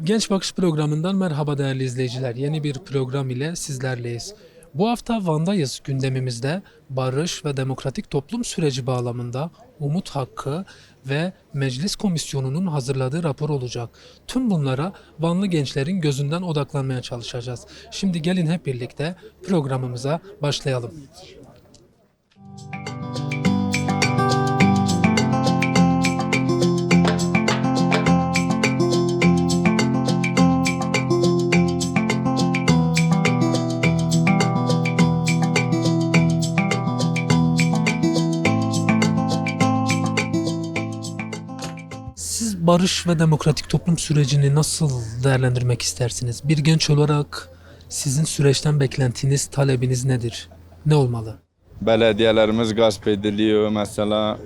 Genç Bakış programından merhaba değerli izleyiciler. Yeni bir program ile sizlerleyiz. Bu hafta Van'dayız. Gündemimizde barış ve demokratik toplum süreci bağlamında Umut Hakkı ve Meclis Komisyonu'nun hazırladığı rapor olacak. Tüm bunlara Vanlı gençlerin gözünden odaklanmaya çalışacağız. Şimdi gelin hep birlikte programımıza başlayalım. Siz barış ve demokratik toplum sürecini nasıl değerlendirmek istersiniz? Bir genç olarak sizin süreçten beklentiniz, talebiniz nedir? Ne olmalı? Belediyelerimiz gasp ediliyor mesela.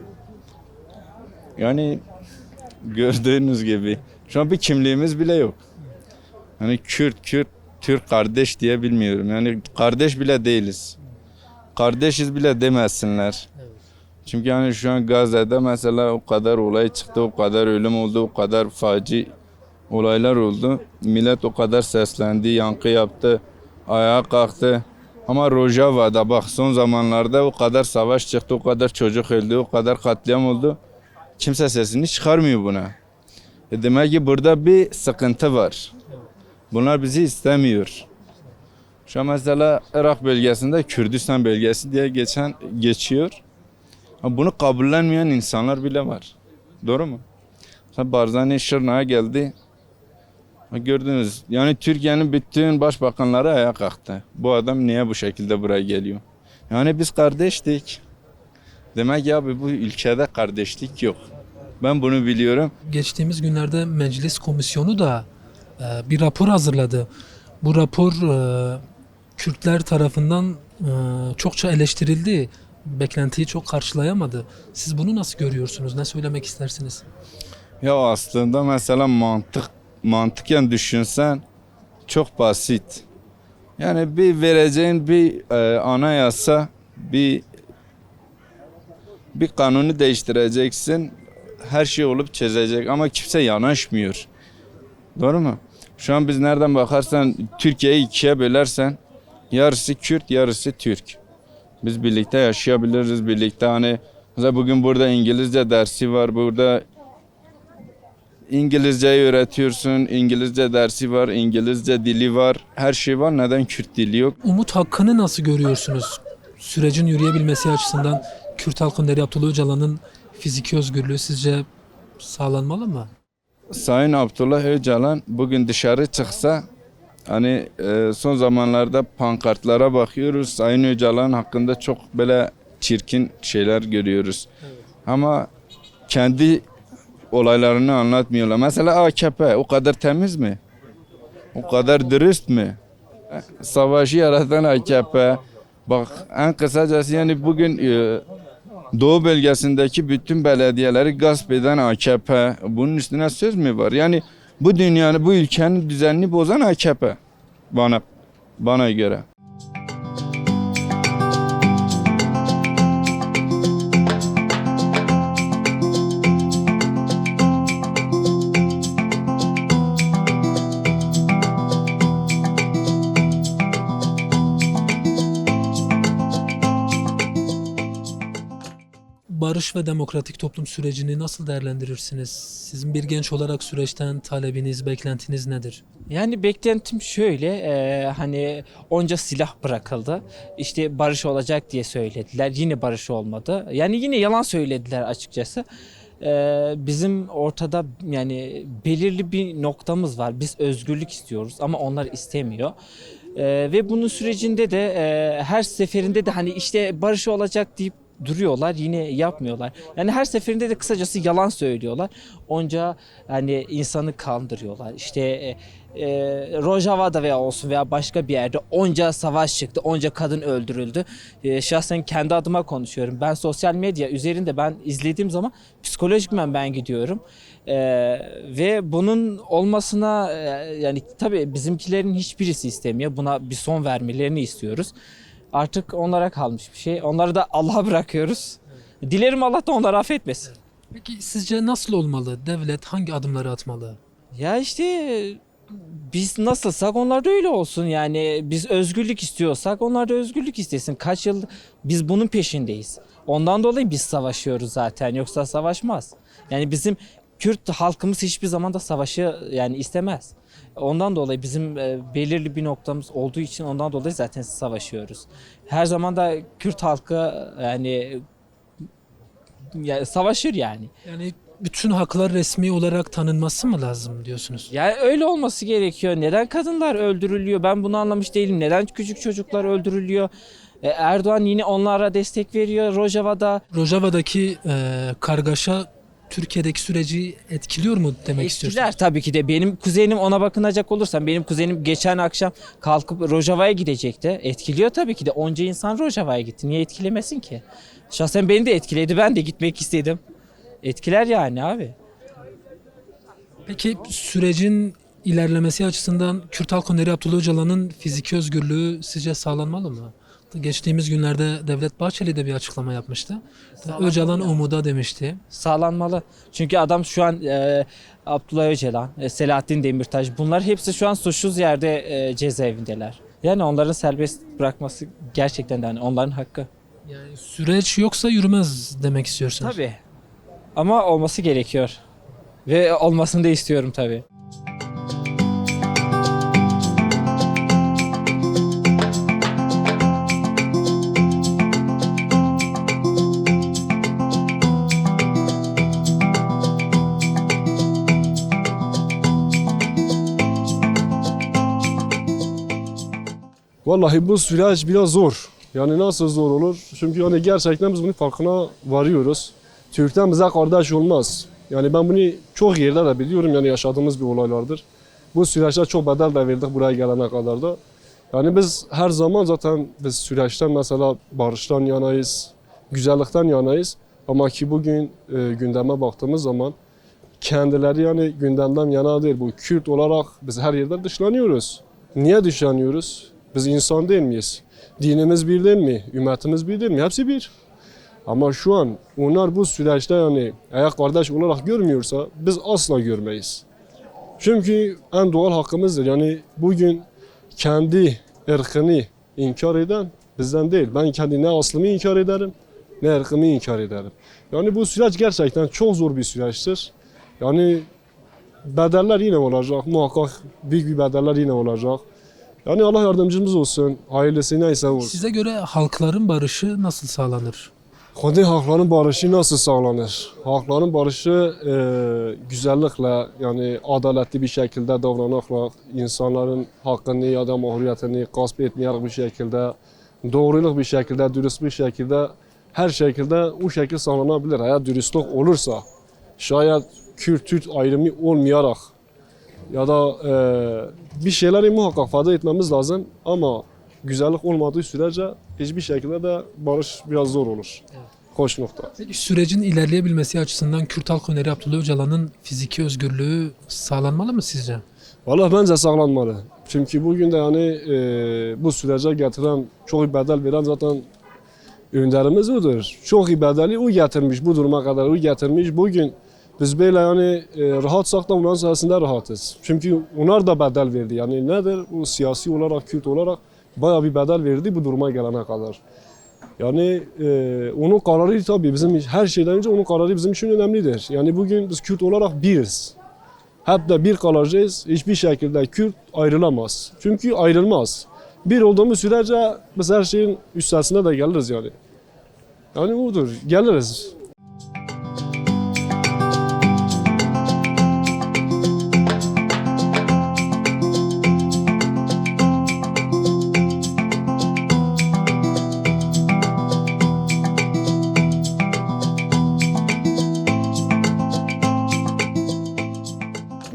Yani gördüğünüz gibi şu an bir kimliğimiz bile yok. Hani Kürt, Türk kardeş diye bilmiyorum. Yani kardeş bile değiliz. Kardeşiz bile demesinler. Çünkü yani şu an Gazze'de mesela o kadar olay çıktı, o kadar ölüm oldu, o kadar faci olaylar oldu. Millet o kadar seslendi, yankı yaptı, ayağa kalktı. Ama Rojava'da bak son zamanlarda o kadar savaş çıktı, o kadar çocuk öldü, o kadar katliam oldu. Kimse sesini çıkarmıyor buna. Demek ki burada bir sıkıntı var. Bunlar bizi istemiyor. Şu an mesela Irak bölgesinde Kürdistan bölgesi diye geçiyor. Ama bunu kabullenmeyen insanlar bile var. Doğru mu? Barzani Şırnak'a geldi. Gördünüz. Yani Türkiye'nin bütün başbakanları ayağa kalktı. Bu adam niye bu şekilde buraya geliyor? Yani biz kardeştik. Demek ki abi bu ülkede kardeşlik yok. Ben bunu biliyorum. Geçtiğimiz günlerde Meclis Komisyonu da bir rapor hazırladı. Bu rapor Kürtler tarafından çokça eleştirildi. Beklentiyi çok karşılayamadı. Siz bunu nasıl görüyorsunuz? Ne söylemek istersiniz? Ya aslında mesela mantıken düşünsen çok basit. Yani bir vereceğin bir anayasa, bir kanunu değiştireceksin. Her şey olup çözecek ama kimse yanaşmıyor. Doğru mu? Şu an biz nereden bakarsan Türkiye'yi ikiye bölersen yarısı Kürt, yarısı Türk. Biz birlikte yaşayabiliriz, birlikte hani mesela bugün burada İngilizce dersi var, burada İngilizceyi öğretiyorsun, İngilizce dersi var, İngilizce dili var, her şey var. Neden Kürt dili yok? Umut Hakkı'nı nasıl görüyorsunuz? Sürecin yürüyebilmesi açısından Kürt halk önderi Abdullah Öcalan'ın fiziki özgürlüğü sizce sağlanmalı mı? Sayın Abdullah Öcalan bugün dışarı çıksa hani son zamanlarda pankartlara bakıyoruz. Sayın Öcalan hakkında çok böyle çirkin şeyler görüyoruz. Evet. Ama kendi olaylarını anlatmıyorlar. Mesela AKP o kadar temiz mi? O kadar dürüst mü? Savaşı yaratan AKP. Bak en kısacası yani bugün Doğu bölgesindeki bütün belediyeleri gasp eden AKP. Bunun üstüne söz mü var? Yani bu dünyanın, bu ülkenin düzenini bozan AKP. Bana göre. Barış ve demokratik toplum sürecini nasıl değerlendirirsiniz? Sizin bir genç olarak süreçten talebiniz, beklentiniz nedir? Yani beklentim şöyle, hani onca silah bırakıldı, işte barış olacak diye söylediler, yine barış olmadı. Yani yine yalan söylediler açıkçası. Bizim ortada yani belirli bir noktamız var, biz özgürlük istiyoruz ama onlar istemiyor. Ve bunun sürecinde de her seferinde de hani işte barış olacak deyip duruyorlar, yine yapmıyorlar. Yani her seferinde de kısacası yalan söylüyorlar. Onca hani insanı kandırıyorlar. İşte Rojava'da veya olsun veya başka bir yerde onca savaş çıktı, onca kadın öldürüldü. Şahsen kendi adıma konuşuyorum. Ben sosyal medya üzerinde ben izlediğim zaman psikolojikmen ben gidiyorum. Ve bunun olmasına yani tabii bizimkilerin hiçbirisi istemiyor. Buna bir son vermelerini istiyoruz. Artık onlara kalmış bir şey. Onları da Allah'a bırakıyoruz. Dilerim Allah da onları affetmesin. Peki sizce nasıl olmalı? Devlet hangi adımları atmalı? Ya işte Biz nasılsak onlar da öyle olsun. Yani biz özgürlük istiyorsak onlar da özgürlük istesin. Kaç yıl biz bunun peşindeyiz. Ondan dolayı biz savaşıyoruz zaten. Yoksa savaşmaz. Yani bizim Kürt halkımız hiçbir zaman da savaşı yani istemez. Ondan dolayı bizim belirli bir noktamız olduğu için ondan dolayı zaten savaşıyoruz. Her zaman da Kürt halkı yani savaşır yani. Yani bütün haklar resmi olarak tanınması mı lazım diyorsunuz? Yani öyle olması gerekiyor. Neden kadınlar öldürülüyor? Ben bunu anlamış değilim. Neden küçük çocuklar öldürülüyor? Erdoğan yine onlara destek veriyor Rojava'da. Rojava'daki kargaşa Türkiye'deki süreci etkiliyor mu demek istiyorsunuz? Etkiler tabii ki de. Benim kuzenim ona bakınacak olursam benim kuzenim geçen akşam kalkıp Rojava'ya gidecekti. Etkiliyor tabii ki de. Onca insan Rojava'ya gitti. Niye etkilemesin ki? Şahsen beni de etkiledi. Ben de gitmek istedim. Etkiler yani abi. Peki sürecin ilerlemesi açısından Kürt Halk Önderi Abdullah Öcalan'ın fiziki özgürlüğü sizce sağlanmalı mı? Geçtiğimiz günlerde Devlet Bahçeli de bir açıklama yapmıştı. Öcalan umuda demişti. Sağlanmalı. Çünkü adam şu an Abdullah Öcalan, Selahattin Demirtaş bunlar hepsi şu an suçsuz yerde cezaevindeler. Yani onların serbest bırakması gerçekten de hani onların hakkı. Yani süreç yoksa yürümez demek istiyorsunuz. Tabii. Ama olması gerekiyor. Ve olmasını da istiyorum tabii. Vallahi bu süreç biraz zor. Yani nasıl zor olur? Çünkü yani gerçekten biz bunun farkına varıyoruz. Türk'ten bize kardeş olmaz. Yani ben bunu çok yerde de biliyorum, yani yaşadığımız bir olaylardır. Bu süreçte çok bedel de verdik buraya gelene kadar da. Yani biz her zaman zaten biz süreçten mesela barıştan yanayız, güzellikten yanayız. Ama ki bugün gündeme baktığımız zaman kendileri yani gündemden yana değil. Bu Kürt olarak biz her yerde dışlanıyoruz. Niye dışlanıyoruz? Biz insan değil miyiz? Dinimiz bir değil mi? Ümmetimiz bir değil mi? Hepsi bir. Ama şu an onlar bu süreçte yani eğer kardeş olarak görmüyorsa biz asla görmeyiz. Çünkü en doğal hakkımızdır. Yani bugün kendi ırkını inkar eden bizden değil. Ben kendi ne aslımı inkar ederim ne ırkımı inkar ederim. Yani bu süreç gerçekten çok zor bir süreçtir. Yani bedeller yine olacak. Muhakkak büyük bir bedeller yine olacak. Yani Allah yardımcımız olsun. Hayırlısı neyse olsun. Size göre halkların barışı nasıl sağlanır? Hadi halkların barışı nasıl sağlanır? Halkların barışı güzellikle, yani adaletli bir şekilde davranmakla, insanların hakkını ya da mahuriyetini gasp etmeyerek bir şekilde, doğruluk bir şekilde, dürüst bir şekilde, her şekilde o şekilde sağlanabilir. Eğer dürüstlük olursa, şayet Kürt-Türk ayrımı olmayarak ya da bir şeyleri muhakkak fayda etmemiz lazım ama güzellik olmadığı sürece hiçbir şekilde de barış biraz zor olur. Hoş nokta. Peki sürecin ilerleyebilmesi açısından Kürt Halk Önderi Abdullah Öcalan'ın fiziki özgürlüğü sağlanmalı mı sizce? Vallahi bence sağlanmalı. Çünkü bugün de yani bu sürece getiren, çok iyi bedel veren zaten önderimiz odur. Çok iyi bedeli o getirmiş, bu duruma kadar o getirmiş. Bugün biz böyle yani rahatsak da onların sayesinde rahatız. Çünkü onlar da bedel verdi. Yani nedir? O siyasi olarak, Kürt olarak bayağı bir bedel verdi bu duruma gelene kadar. Yani onun kararı tabii bizim her şeyden önce onun kararı bizim için önemlidir. Yani bugün biz Kürt olarak biriz. Hep de bir kalacağız. Hiçbir şekilde Kürt ayrılamaz. Çünkü ayrılmaz. Bir olduğumuz sürece biz her şeyin üstesine de geliriz yani. Yani odur. Geliriz.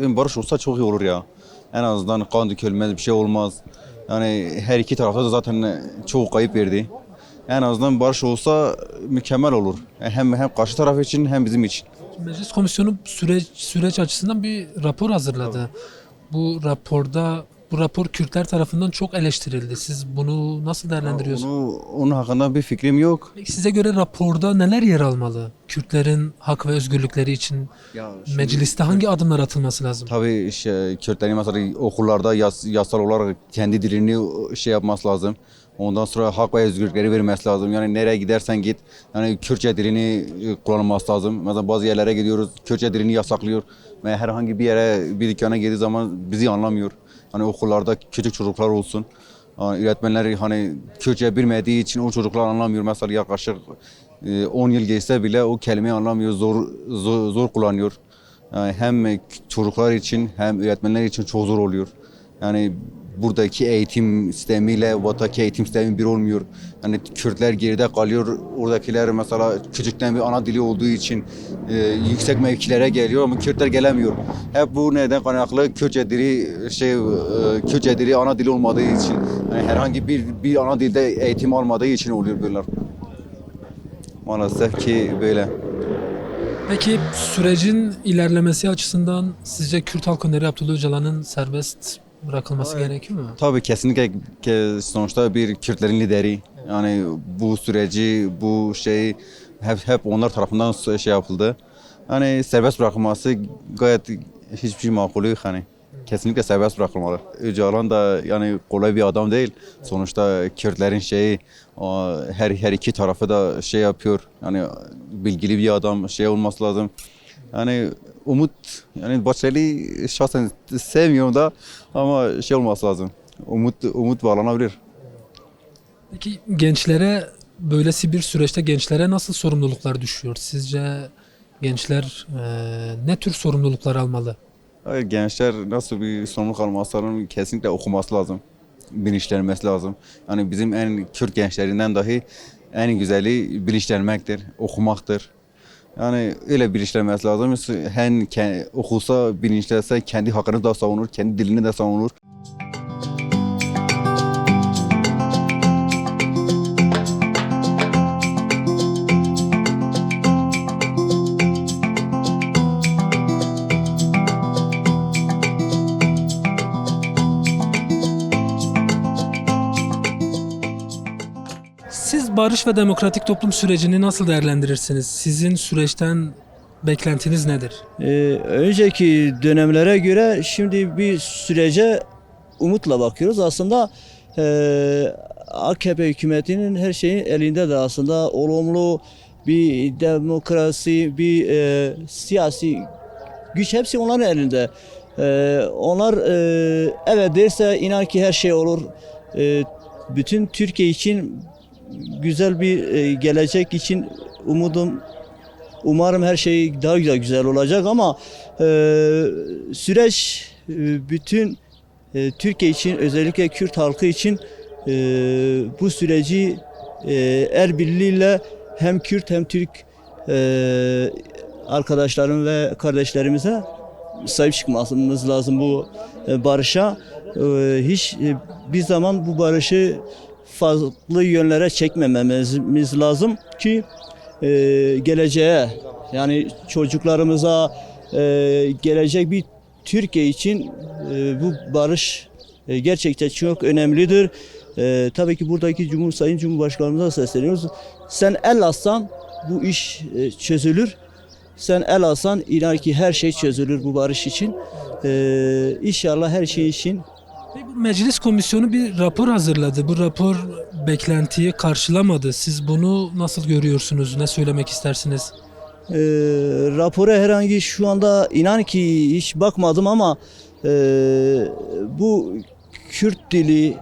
Barış olsa çok iyi olur ya. En azından kan dökülmez, bir şey olmaz. Yani her iki tarafta da zaten çoğu kayıp verdi. En azından barış olsa mükemmel olur. Hem karşı taraf için hem bizim için. Meclis Komisyonu süreç açısından bir rapor hazırladı. Bu rapor Kürtler tarafından çok eleştirildi. Siz bunu nasıl değerlendiriyorsunuz? Onun hakkında bir fikrim yok. Peki size göre raporda neler yer almalı? Kürtlerin hak ve özgürlükleri için mecliste hangi adımlar atılması lazım? Tabii Kürtlerin mesela okullarda yasal olarak kendi dilini şey yapması lazım. Ondan sonra hak ve özgürlükleri vermesi lazım. Yani nereye gidersen git, yani Kürtçe dilini kullanılması lazım. Mesela bazı yerlere gidiyoruz, Kürtçe dilini yasaklıyor. Ve herhangi bir yere, bir dükkana girdiği zaman bizi anlamıyor. Hani okullarda küçük çocuklar olsun. Yani öğretmenler hani Kürtçe bilmediği için o çocuklar anlamıyor. Mesela yaklaşık 10 yıl geçse bile o kelimeyi anlamıyor, zor kullanıyor. Yani hem çocuklar için hem öğretmenler için çok zor oluyor. Yani buradaki eğitim sistemiyle oradaki eğitim sistemi bir olmuyor. Yani Kürtler geride kalıyor. Oradakiler mesela küçükten bir ana dili olduğu için yüksek mevkilere geliyor ama Kürtler gelemiyor. Hep bu neden kaynaklı? Kürtçe dili ana dili olmadığı için. Yani herhangi bir ana dilde eğitim almadığı için oluyor bunlar. Maalesef ki böyle. Peki sürecin ilerlemesi açısından sizce Kürt halkı Öneri Abdullah Öcalan'ın serbest bırakılması gerekiyor mu? Tabii kesinlikle sonuçta bir Kürtlerin lideri. Yani bu süreci, bu şeyi hep onlar tarafından şey yapıldı. Yani serbest bırakılması gayet hiçbir şey makul yok hani. Kesinlikle serbest bırakılmalı. Öcalan da yani kolay bir adam değil. Sonuçta Kürtlerin şeyi her iki tarafı da şey yapıyor. Yani bilgili bir adam şey olması lazım. Yani yani Bahçeli şahsen sevmiyorum da ama şey olması lazım. Umut bağlanabilir. Peki gençlere böylesi bir süreçte gençlere nasıl sorumluluklar düşüyor? Sizce gençler ne tür sorumluluklar almalı? Hayır, gençler nasıl bir sorumluluk alması lazım? Kesinlikle okuması lazım. Bilinçlenmesi lazım. Yani bizim en Kürt gençlerinden dahi en güzeli bilinçlenmektir, okumaktır. Yani öyle bilinçlenmesi lazım. Hem okulsa, bilinçlense kendi hakkını da savunur, kendi dilini de savunur. Siz barış ve demokratik toplum sürecini nasıl değerlendirirsiniz? Sizin süreçten beklentiniz nedir? Önceki dönemlere göre şimdi bir sürece umutla bakıyoruz. Aslında AKP hükümetinin her şeyin elinde de aslında olumlu bir demokrasi, bir siyasi güç hepsi onların elinde. Onlar evet derse inan ki her şey olur. Bütün Türkiye için güzel bir gelecek için umarım her şey daha güzel olacak ama süreç bütün Türkiye için özellikle Kürt halkı için bu süreci el birliğiyle hem Kürt hem Türk arkadaşlarım ve kardeşlerimize sahip çıkmamız lazım bu barışa. Hiç bir zaman bu barışı farklı yönlere çekmememiz lazım ki geleceğe yani çocuklarımıza gelecek bir Türkiye için bu barış gerçekten çok önemlidir. Tabii ki buradaki Sayın Cumhurbaşkanımıza sesleniyoruz. Sen el atsan bu iş çözülür. Sen el atsan inan ki her şey çözülür bu barış için. İnşallah her şey için. Bu meclis komisyonu bir rapor hazırladı. Bu rapor beklentiyi karşılamadı. Siz bunu nasıl görüyorsunuz? Ne söylemek istersiniz? Rapora herhangi şu anda inan ki hiç bakmadım ama bu Kürt dili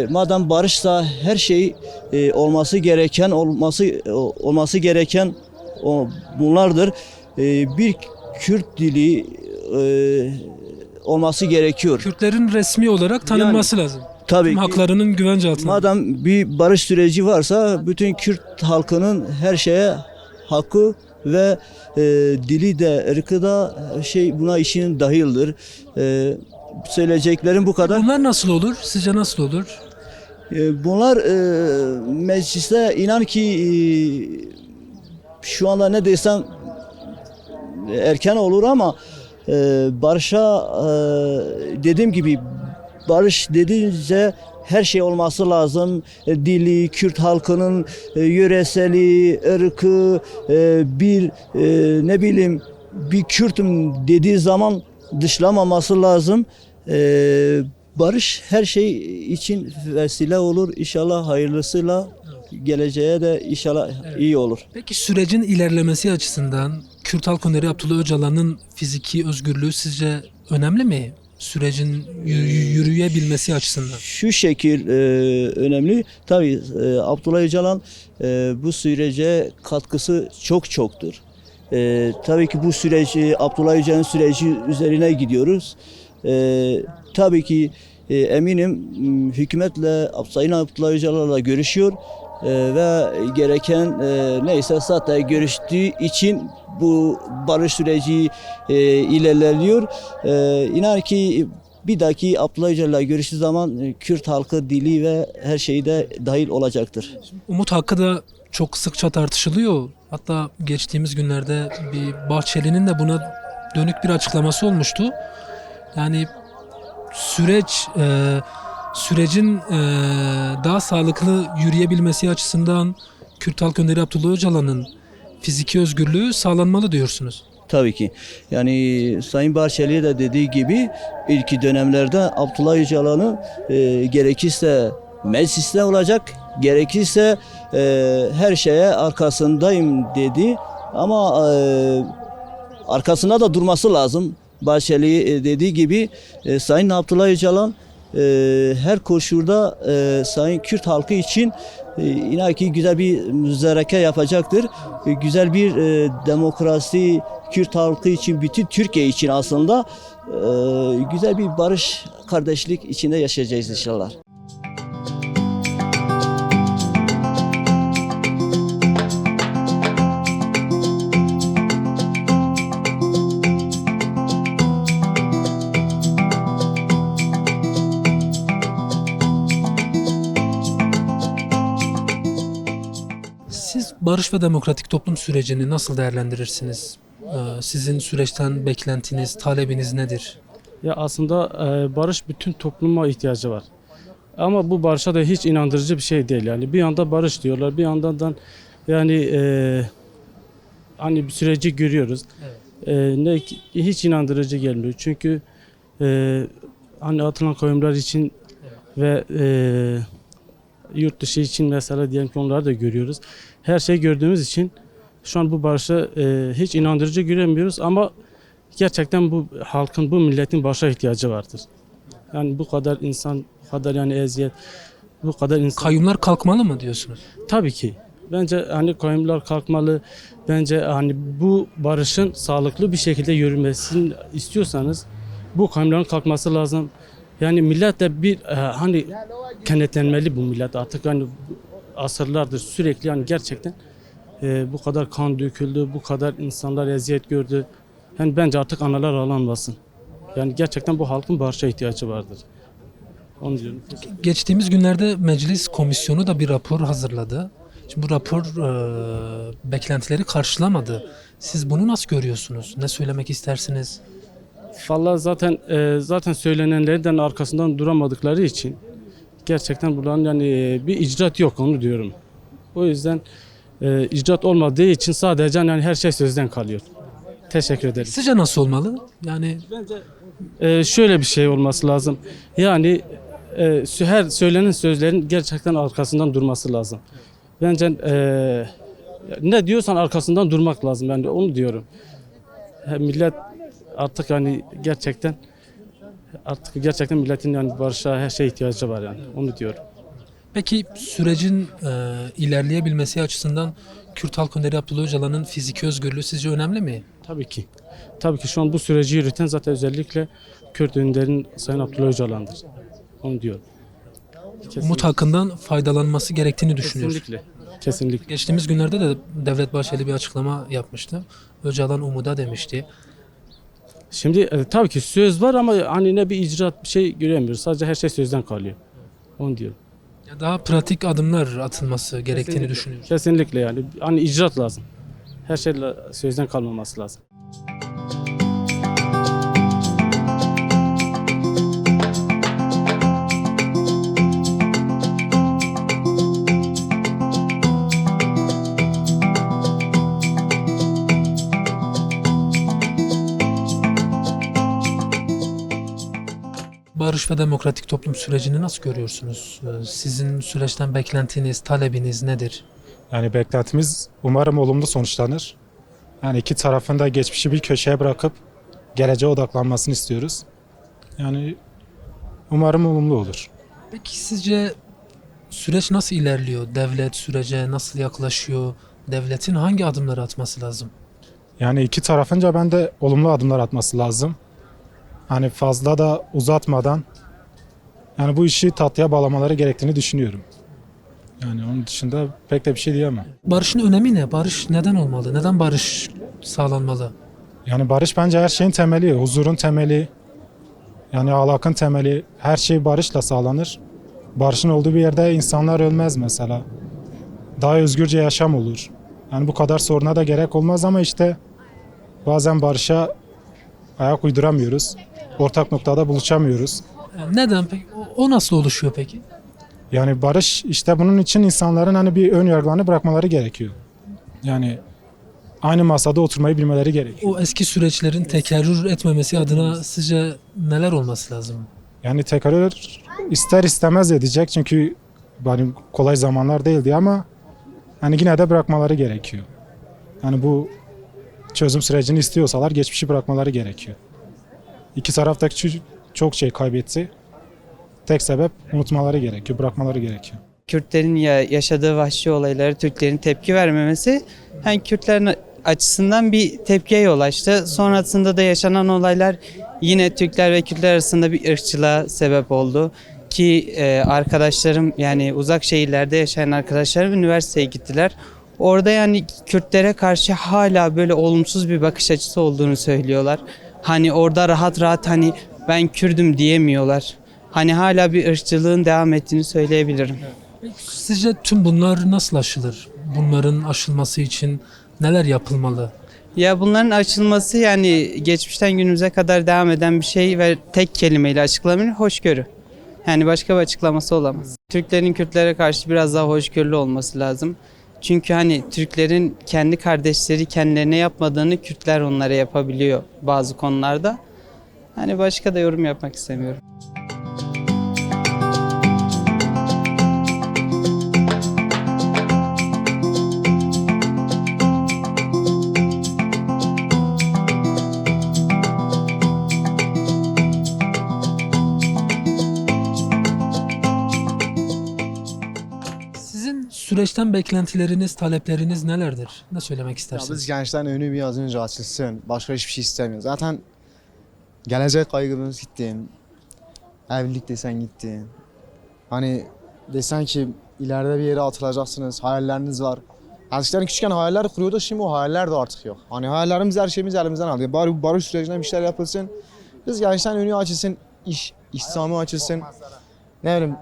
madem barışsa her şey olması gereken bunlardır. Bir Kürt dili olması gerekiyor. Kürtlerin resmi olarak tanınması lazım. Tabii Tüm ki. haklarının güvence altında. Madem bir barış süreci varsa bütün Kürt halkının her şeye hakkı ve dili de ırkı da buna işin dahildir. Söyleyeceklerim bu kadar. Bunlar nasıl olur? Sizce nasıl olur? Bunlar mecliste inan ki şu anda ne desem erken olur ama barışa dediğim gibi barış dediğince her şey olması lazım. Dili, Kürt halkının yöreseli, ırkı, bir ne bileyim bir Kürt'üm dediği zaman dışlamaması lazım. Barış her şey için vesile olur. İnşallah hayırlısıyla geleceğe de inşallah iyi olur. Peki sürecin ilerlemesi açısından Kürt Halk Önderi Abdullah Öcalan'ın fiziki özgürlüğü sizce önemli mi? Sürecin yürüyebilmesi açısından. Şu şekil önemli. Tabii Abdullah Öcalan bu sürece katkısı çoktur. Tabii ki bu süreci Abdullah Öcalan'ın süreci üzerine gidiyoruz. Tabii ki eminim hükümetle Sayın Abdullah Öcalan'la görüşüyor ve gereken neyse zaten görüştüğü için bu barış süreci ilerliyor. İnan ki bir dahaki Abdullah Öcalan'la görüştüğü zaman Kürt halkı dili ve her şeyi de dahil olacaktır. Umut hakkı da çok sıkça tartışılıyor. Hatta geçtiğimiz günlerde bir Bahçeli'nin de buna dönük bir açıklaması olmuştu. Yani sürecin daha sağlıklı yürüyebilmesi açısından Kürt Halk Önderi Abdullah Öcalan'ın fiziki özgürlüğü sağlanmalı diyorsunuz. Tabii ki. Yani Sayın Bahçeli de dediği gibi ilk dönemlerde Abdullah Öcalan'ı gerekirse mecliste olacak, gerekirse her şeye arkasındayım dedi. Ama arkasında da durması lazım. Bahçeli dediği gibi Sayın Abdullah Öcalan her koşulda Sayın Kürt halkı için inan ki güzel bir müzereke yapacaktır. Güzel bir demokrasi Kürt halkı için, bütün Türkiye için aslında güzel bir barış, kardeşlik içinde yaşayacağız inşallah. Siz barış ve demokratik toplum sürecini nasıl değerlendirirsiniz? Sizin süreçten beklentiniz, talebiniz nedir? Ya aslında barış bütün topluma ihtiyacı var. Ama bu barışa da hiç inandırıcı bir şey değil. Yani bir anda barış diyorlar, bir yandan yani hani bir süreci görüyoruz. Hiç inandırıcı gelmiyor. Çünkü hani atılan kavimler için ve yurt dışı için mesela diyelim ki onları da görüyoruz. Her şeyi gördüğümüz için şu an bu barışa hiç inandırıcı göremiyoruz ama gerçekten bu halkın, bu milletin barışa ihtiyacı vardır. Yani bu kadar insan, bu kadar yani eziyet, bu kadar insan. Kayyumlar kalkmalı mı diyorsunuz? Tabii ki. Bence hani kayyumlar kalkmalı. Bence hani bu barışın sağlıklı bir şekilde yürümesini istiyorsanız bu kayyumların kalkması lazım. Yani millet de bir hani kenetlenmeli bu millet artık hani asırlardır sürekli yani gerçekten bu kadar kan döküldü, bu kadar insanlar eziyet gördü. Yani bence artık analar ağlanmasın. Yani gerçekten bu halkın barışa ihtiyacı vardır. Onu diyorum. Geçtiğimiz günlerde meclis komisyonu da bir rapor hazırladı. Şimdi bu rapor beklentileri karşılamadı. Siz bunu nasıl görüyorsunuz? Ne söylemek istersiniz? Vallahi zaten söylenenlerden arkasından duramadıkları için gerçekten buradan yani bir icraat yok onu diyorum. O yüzden icraat olmadığı için sadece yani her şey sözden kalıyor. Teşekkür ederim. Sizce nasıl olmalı? Yani Şöyle bir şey olması lazım. Yani her söylenen sözlerin gerçekten arkasından durması lazım. Bence ne diyorsan arkasından durmak lazım. Ben de onu diyorum. Millet artık yani gerçekten milletin yani barışa her şeye ihtiyacı var yani. Onu diyorum. peki sürecin ilerleyebilmesi açısından Kürt Halk Önderi Abdullah Öcalan'ın fiziki özgürlüğü sizce önemli mi? Tabii ki. Tabii ki şu an bu süreci yürüten zaten özellikle Kürt önderin Sayın Abdullah Öcalan'dır. Onu diyorum. Umut hakkından faydalanması gerektiğini düşünüyoruz. Kesinlikle. Geçtiğimiz günlerde de Devlet Bahçeli bir açıklama yapmıştı. Öcalan umuda demişti. Şimdi tabii ki söz var ama hani ne bir icraat bir şey göremiyoruz. Sadece her şey sözden kalıyor. Onu diyorum. Ya daha pratik adımlar atılması gerektiğini düşünüyoruz. Kesinlikle yani. Hani icraat lazım. Her şey sözden kalmaması lazım. barış ve demokratik toplum sürecini nasıl görüyorsunuz? Sizin süreçten beklentiniz, talebiniz nedir? Yani beklentimiz umarım olumlu sonuçlanır. Yani iki tarafın da geçmişi bir köşeye bırakıp geleceğe odaklanmasını istiyoruz. Yani umarım olumlu olur. Peki sizce süreç nasıl ilerliyor? Devlet sürece nasıl yaklaşıyor? Devletin hangi adımları atması lazım? Yani iki tarafınca ben de olumlu adımlar atması lazım. Hani fazla da uzatmadan yani bu işi tatlıya bağlamaları gerektiğini düşünüyorum. Yani onun dışında pek de bir şey diyemem. Barışın önemi ne? Barış neden olmalı? Neden barış sağlanmalı? Yani barış bence her şeyin temeli, huzurun temeli, yani ahlakın temeli, her şey barışla sağlanır. Barışın olduğu bir yerde insanlar ölmez mesela. Daha özgürce yaşam olur. Yani bu kadar soruna da gerek olmaz ama işte bazen barışa ayak uyduramıyoruz. Ortak noktada buluşamıyoruz. Neden peki? O nasıl oluşuyor peki? Yani barış işte bunun için insanların hani bir ön yargılarını bırakmaları gerekiyor. Yani aynı masada oturmayı bilmeleri gerekiyor. O eski süreçlerin tekerrür etmemesi adına sizce neler olması lazım? Yani tekrar ister istemez edecek çünkü yani kolay zamanlar değildi ama hani yine de bırakmaları gerekiyor. Yani bu çözüm sürecini istiyorsalar geçmişi bırakmaları gerekiyor. İki taraf da çok şey kaybetti. Tek sebep unutmaları gerekiyor, bırakmaları gerekiyor. Kürtlerin yaşadığı vahşi olaylara Türklerin tepki vermemesi hem Kürtlerin açısından bir tepkiye yol açtı. Sonrasında da yaşanan olaylar yine Türkler ve Kürtler arasında bir ırkçılığa sebep oldu. Ki arkadaşlarım yani uzak şehirlerde yaşayan arkadaşlarım üniversiteye gittiler. Orada yani Kürtlere karşı hala böyle olumsuz bir bakış açısı olduğunu söylüyorlar. Hani orada rahat rahat hani ben Kürdüm diyemiyorlar. Hani hala bir ırkçılığın devam ettiğini söyleyebilirim. Sizce tüm bunlar nasıl aşılır? Bunların aşılması için neler yapılmalı? Ya bunların açılması yani geçmişten günümüze kadar devam eden bir şey ve tek kelimeyle açıklanabilir hoşgörü. Yani başka bir açıklaması olamaz. Türklerin Kürtlere karşı biraz daha hoşgörülü olması lazım. Çünkü hani Türklerin kendi kardeşleri kendilerine yapmadığını Kürtler onlara yapabiliyor bazı konularda. Hani başka da yorum yapmak istemiyorum. Sizin süreçten beklentileriniz, talepleriniz nelerdir? Ne söylemek Ya istersiniz? biz gençlerin önü bir az önce açılsın. Başka hiçbir şey istemiyoruz. Zaten gelecek kaygımız gitti. Evlilik desen gitti. Hani desen ki ileride bir yere atılacaksınız. Hayalleriniz var. Eskiden küçükken hayaller kuruyorduk. Şimdi o hayaller de artık yok. Hani hayallerimiz her şeyimiz elimizden aldı. Bari bu barış sürecinde bir şeyler yapılsın. Biz gençlerin önü açılsın. İstihdamı açılsın. Ne bileyim.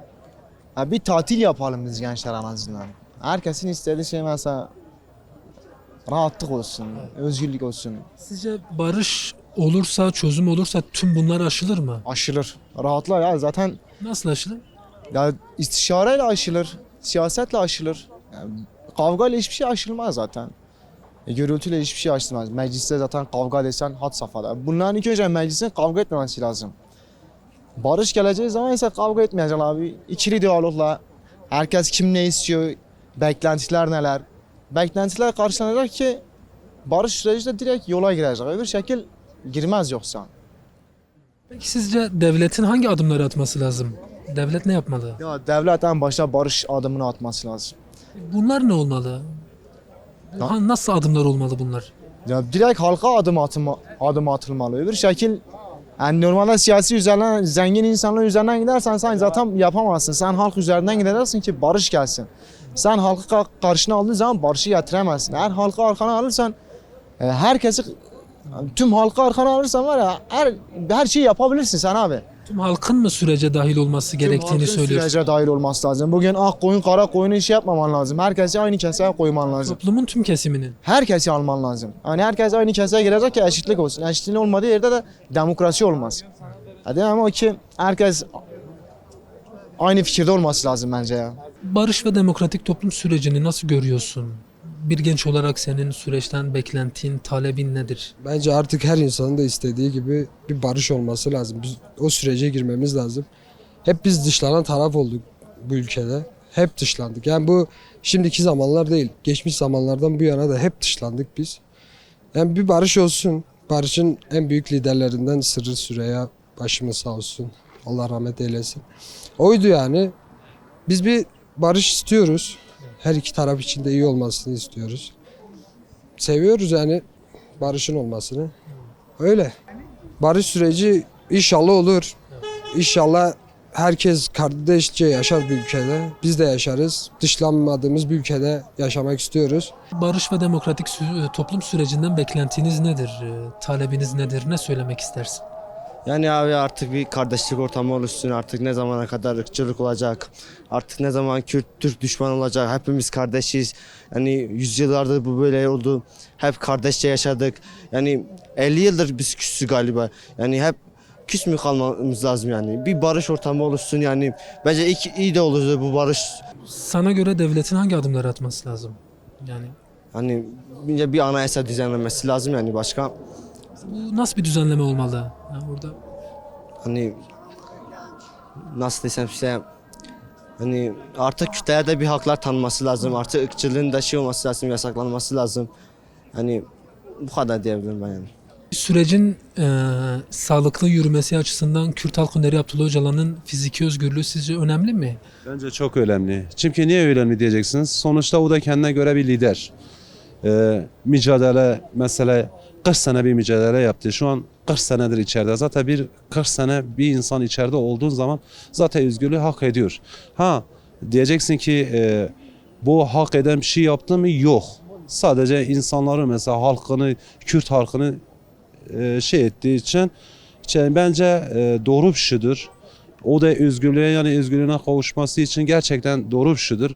Ya bir tatil yapalım biz gençler en azından. Herkesin istediği şey mesela rahatlık olsun, özgürlük olsun. Sizce barış olursa, çözüm olursa tüm bunlar aşılır mı? Aşılır. Rahatlar ya zaten Nasıl aşılır? ya istişareyle aşılır, siyasetle aşılır. Yani kavgayla hiçbir şey aşılmaz zaten. Gürültüyle hiçbir şey aşılmaz. Mecliste zaten kavga desen had safhada. Bunların ilk önce meclisin kavga etmemesi lazım. Barış geleceği zaman ise kavga etmeyecek abi. İkili diyalogla herkes kim ne istiyor, beklentiler neler. Beklentiler karşılanacak ki barış süreci de direkt yola girecek. Öbür şekil girmez yoksa. Peki sizce devletin hangi adımları atması lazım? Devlet ne yapmalı? Ya devlet en başta barış adımını atması lazım. Bunlar ne olmalı? Nasıl adımlar olmalı bunlar? Ya direkt halka adım atılmalı. Öbür şekil yani normalde siyasi üzerinden, zengin insanlar üzerinden gidersen sen zaten yapamazsın. Sen halk üzerinden gideceksin ki barış gelsin. Sen halkı karşına aldığın zaman barışı getiremezsin. Eğer halkı arkana alırsan herkesi tüm halkı arkana alırsan var ya her şeyi yapabilirsin sen abi. Tüm halkın mı sürece dahil olması gerektiğini Tüm halkın söylüyorsun? sürece dahil olması lazım. Bugün ak koyun kara koyunu iş yapmaman lazım. Herkesi aynı keseye koyman lazım. Toplumun tüm kesiminin. Herkesi alman lazım. Yani herkes aynı keseye girecek ki eşitlik olsun. Eşitliğin olmadığı yerde de demokrasi olmaz. Hadi ama o ki herkes aynı fikirde olması lazım bence ya. Barış ve demokratik toplum sürecini nasıl görüyorsun? bir genç olarak senin süreçten beklentin, talebin nedir? Bence artık her insanın da istediği gibi bir barış olması lazım. Biz o sürece girmemiz lazım. Hep biz dışlanan taraf olduk bu ülkede. Hep dışlandık. Yani bu şimdiki zamanlar değil. Geçmiş zamanlardan bu yana da hep dışlandık biz. Yani bir barış olsun. Barışın en büyük liderlerinden Sırrı Süreyya, başımız sağ olsun. Allah rahmet eylesin. Oydu yani. Biz bir barış istiyoruz. Her iki taraf için de iyi olmasını istiyoruz. Seviyoruz yani barışın olmasını. Öyle. Barış süreci inşallah olur. İnşallah herkes kardeşçe yaşar bir ülkede. Biz de yaşarız. Dışlanmadığımız bir ülkede yaşamak istiyoruz. Barış ve demokratik toplum sürecinden beklentiniz nedir? Talebiniz nedir? Ne söylemek istersin? Yani abi artık bir kardeşlik ortamı oluşsun. Artık ne zamana kadar ırkçılık olacak. Artık ne zaman Kürt, Türk düşman olacak. Hepimiz kardeşiz. Yani yüzyıllardır bu böyle oldu. Hep kardeşçe yaşadık. Yani 50 yıldır biz küsüz galiba. Yani hep küs mü kalmamız lazım yani. Bir barış ortamı oluşsun yani. Bence iyi de olurdu bu barış. Sana göre devletin hangi adımları atması lazım? Yani Hani bir anayasa düzenlenmesi lazım yani başka. bu nasıl bir düzenleme olmalı? Yani orada Hani nasıl desem size, hani artık Kürtlere bir haklar tanınması lazım. Artık ırkçılığın da olması lazım, yasaklanması lazım. Hani bu kadar diyebilirim ben yani. sürecin sağlıklı yürümesi açısından Kürt Halk Önderi Abdullah Öcalan'ın fiziki özgürlüğü sizce önemli mi? Bence çok önemli. Çünkü niye önemli diyeceksiniz? Sonuçta o da kendine göre bir lider. Mücadele mesela 40 sene bir mücadele yaptı. Şu an 40 senedir içeride. Zaten 40 sene bir insan içeride olduğun zaman zaten özgürlüğü hak ediyor. Ha diyeceksin ki bu hak eden bir şey yaptı mı? Yok. Sadece insanları mesela halkını, Kürt halkını şey ettiği için bence doğru bir şeydir. O da özgürlüğe yani özgürlüğüne kavuşması için gerçekten doğru bir şeydir.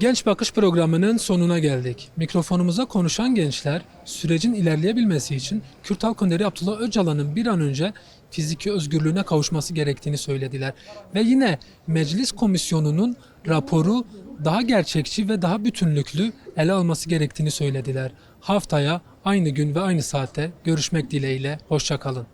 Genç Bakış programının sonuna geldik. Mikrofonumuza konuşan gençler sürecin ilerleyebilmesi için Kürt Halk Önderi Abdullah Öcalan'ın bir an önce fiziki özgürlüğüne kavuşması gerektiğini söylediler. Ve yine meclis komisyonunun raporu daha gerçekçi ve daha bütünlüklü ele alması gerektiğini söylediler. Haftaya aynı gün ve aynı saatte görüşmek dileğiyle. Hoşça kalın.